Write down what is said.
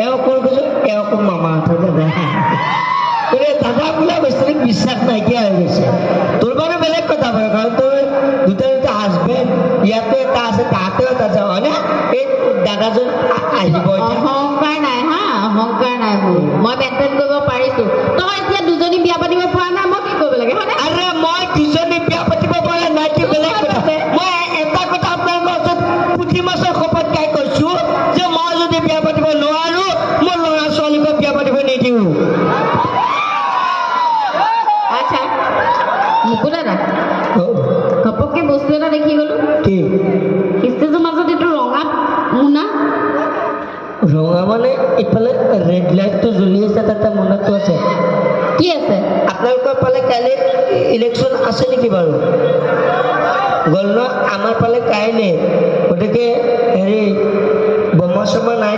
এওঁ কোন কৈছো এওঁ কোন মামাহঁতৰ দাদা দাদা বোলা বস্তুটো বিশ্বাস নাইকিয়া হৈ গৈছে তোৰ বাৰু বেলেগ কথা বাৰু কাৰণ তোৰ দুটা হাজবেণ্ড ইয়াতে এটা আছে তাহাতেও এটা আছে হয়নে এই দাদাজন আহিব অহংকাৰ নাই হা অহংকাৰ নাই মোৰ মই মেইনটেইন কৰিব পাৰিছো তই এতিয়া দুজনী বিয়া পাতিব পৰা নাই মই কি কৰিব লাগে হয়নে আৰে মই দুজনী বিয়া পাতিব পৰা নাই কি বেলেগ কথা মই এটা কথা আপোনালোকৰ ওচৰত পুঠি মাছৰ শপত খাই কৈছো যে মই যদি বিয়া পাতিব নোৱাৰো মই ল'ৰা ছোৱালীক বিয়া পাতিব নিদিওঁ আচ্ছা মুকু দাদা ঘপককে বস্তু এটা দেখি গলো কি ষ্টেজৰ মাজত এইটো ৰঙা মোনা ৰঙা মানে ইফালে ৰেড লাইটটো জ্বলি আছে তাতে মোনাটো আছে কি আছে আপোনালোকৰ ফালে কাইলৈ ইলেকশ্যন আছে নেকি বাৰু গ'ল ন আমাৰ ফালে কাইলৈ গতিকে হেৰি বোমা চোমা নাই